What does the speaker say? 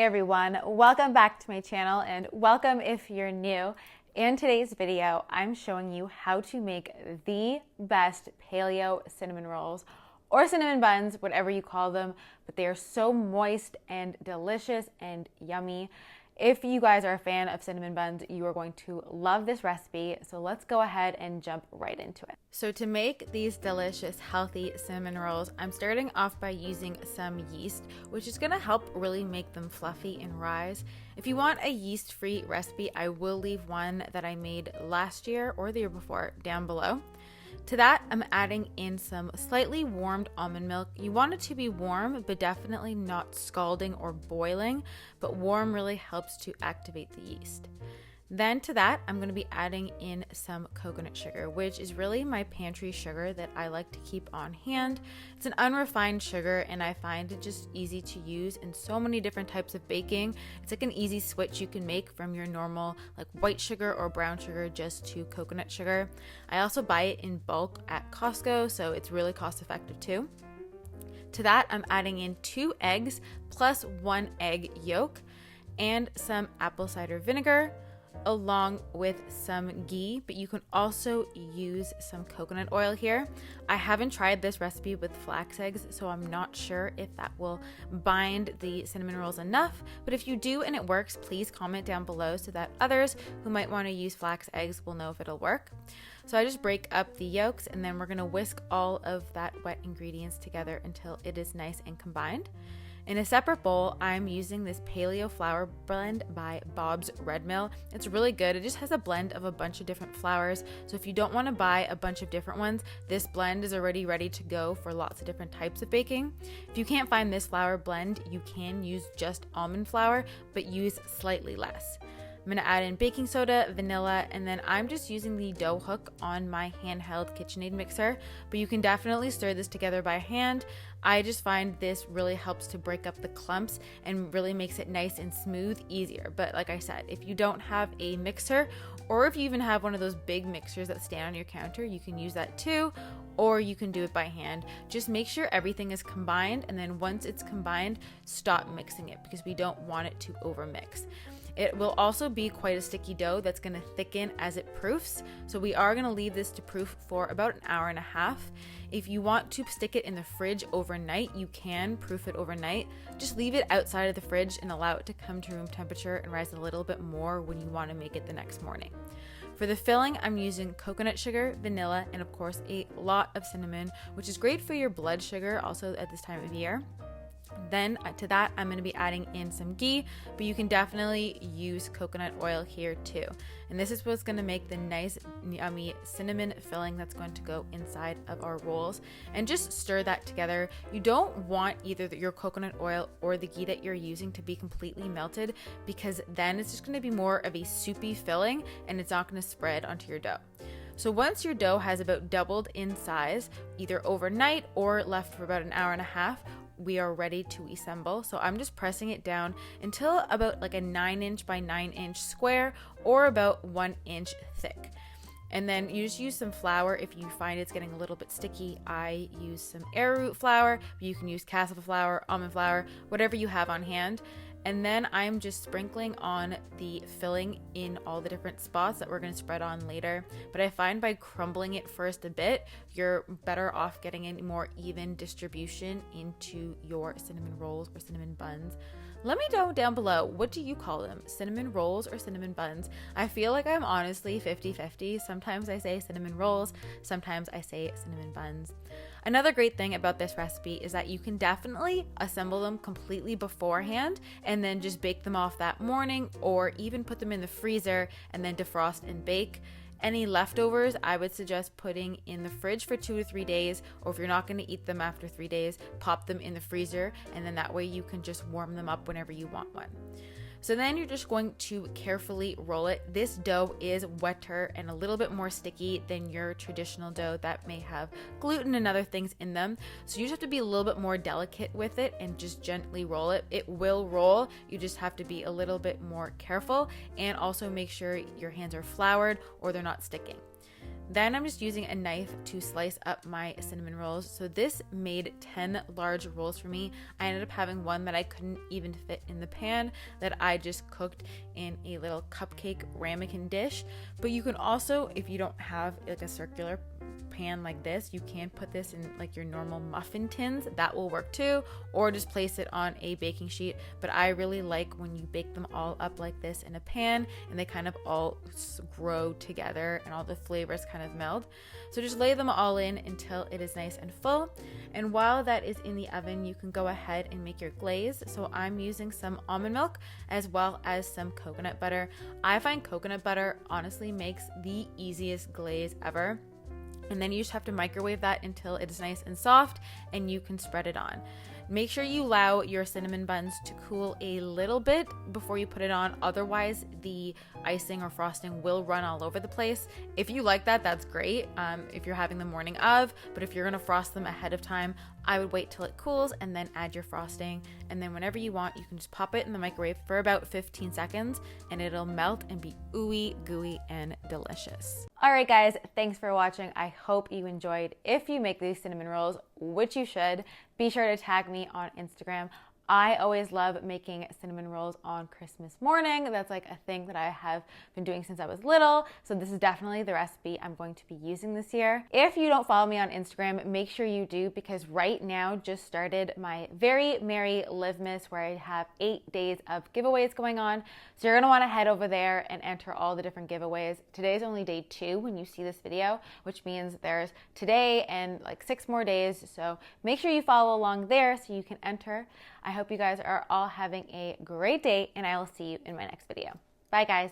Hey everyone, welcome back to my channel and welcome if you're new. In today's video, I'm showing you how to make the best paleo cinnamon rolls or cinnamon buns, whatever you call them, but they are so moist and delicious and yummy. If you guys are a fan of cinnamon buns, you are going to love this recipe. So let's go ahead and jump right into it. So to make these delicious, healthy cinnamon rolls, I'm starting off by using some yeast, which is gonna help really make them fluffy and rise. If you want a yeast-free recipe, I will leave one that I made last year or the year before down below. To that, I'm adding in some slightly warmed almond milk. You want it to be warm, but definitely not scalding or boiling, but warm really helps to activate the yeast. Then to that, I'm going to be adding in some coconut sugar, which is really my pantry sugar that I like to keep on hand. It's an unrefined sugar and I find it just easy to use in so many different types of baking. It's like an easy switch you can make from your normal like white sugar or brown sugar just to coconut sugar. I also buy it in bulk at Costco, so it's really cost effective too. To that, I'm adding in 2 eggs plus 1 egg yolk and some apple cider vinegar, along with some ghee, but you can also use some coconut oil here. I haven't tried this recipe with flax eggs, so I'm not sure if that will bind the cinnamon rolls enough, but if you do and it works, please comment down below so that others who might want to use flax eggs will know if it'll work. So I just break up the yolks and then we're going to whisk all of that wet ingredients together until it is nice and combined. In a separate bowl, I'm using this paleo flour blend by Bob's Red Mill. It's really good. It just has a blend of a bunch of different flours. So if you don't want to buy a bunch of different ones, this blend is already ready to go for lots of different types of baking. If you can't find this flour blend, you can use just almond flour, but use slightly less. I'm going to add in baking soda, vanilla, and then I'm just using the dough hook on my handheld KitchenAid mixer, but you can definitely stir this together by hand. I just find this really helps to break up the clumps and really makes it nice and smooth, easier. But like I said, if you don't have a mixer, or if you even have one of those big mixers that stand on your counter, you can use that too, or you can do it by hand. Just make sure everything is combined, and then once it's combined, stop mixing it because we don't want it to overmix. It will also be quite a sticky dough that's going to thicken as it proofs. So we are going to leave this to proof for about an hour and a half. If you want to stick it in the fridge overnight, you can proof it overnight. Just leave it outside of the fridge and allow it to come to room temperature and rise a little bit more when you want to make it the next morning. For the filling, I'm using coconut sugar, vanilla, and of course a lot of cinnamon, which is great for your blood sugar also at this time of year. Then to that, I'm going to be adding in some ghee, but you can definitely use coconut oil here too. And this is what's going to make the nice, yummy cinnamon filling that's going to go inside of our rolls. And just stir that together. You don't want either your coconut oil or the ghee that you're using to be completely melted, because then it's just going to be more of a soupy filling and it's not going to spread onto your dough. So once your dough has about doubled in size, either overnight or left for about an hour and a half, we are ready to assemble. So I'm just pressing it down until about like a 9-inch by 9-inch square or about 1 inch thick. And then you just use some flour if you find it's getting a little bit sticky. I use some arrowroot flour, but you can use cassava flour, almond flour, whatever you have on hand. And then I'm just sprinkling on the filling in all the different spots that we're going to spread on later. But I find by crumbling it first a bit, you're better off getting a more even distribution into your cinnamon rolls or cinnamon buns. Let me know down below, what do you call them? Cinnamon rolls or cinnamon buns? I feel like I'm honestly 50-50. Sometimes I say cinnamon rolls, sometimes I say cinnamon buns. Another great thing about this recipe is that you can definitely assemble them completely beforehand and then just bake them off that morning, or even put them in the freezer and then defrost and bake. Any leftovers, I would suggest putting in the fridge for 2 to 3 days, or if you're not going to eat them after 3 days, pop them in the freezer, and then that way you can just warm them up whenever you want one. So then you're just going to carefully roll it. This dough is wetter and a little bit more sticky than your traditional dough that may have gluten and other things in them. So you just have to be a little bit more delicate with it and just gently roll it. It will roll. You just have to be a little bit more careful and also make sure your hands are floured or they're not sticking. Then I'm just using a knife to slice up my cinnamon rolls. So this made 10 large rolls for me. I ended up having one that I couldn't even fit in the pan that I just cooked in a little cupcake ramekin dish. But you can also, if you don't have like a circular pan like this, you can put this in like your normal muffin tins. That will work too, or just place it on a baking sheet. But I really like when you bake them all up like this in a pan and they kind of all grow together and all the flavors kind of meld. So just lay them all in until it is nice and full. And while that is in the oven, you can go ahead and make your glaze. So I'm using some almond milk as well as some coconut butter. I find coconut butter honestly makes the easiest glaze ever. And then you just have to microwave that until it is nice and soft and you can spread it on. Make sure you allow your cinnamon buns to cool a little bit before you put it on. Otherwise, the icing or frosting will run all over the place. If you like that, that's great. If you're having the morning of, but if you're gonna frost them ahead of time, I would wait till it cools and then add your frosting. And then whenever you want, you can just pop it in the microwave for about 15 seconds and it'll melt and be ooey gooey and delicious. All right, guys, thanks for watching. I hope you enjoyed. If you make these cinnamon rolls, which you should, be sure to tag me on Instagram. I always love making cinnamon rolls on Christmas morning. That's like a thing that I have been doing since I was little. So this is definitely the recipe I'm going to be using this year. If you don't follow me on Instagram, make sure you do, because right now just started my Very Merry Livmas, where I have 8 days of giveaways going on. So you're gonna wanna head over there and enter all the different giveaways. Today's only day 2 when you see this video, which means there's today and like 6 more days. So make sure you follow along there so you can enter. I hope you guys are all having a great day, and I will see you in my next video. Bye, guys.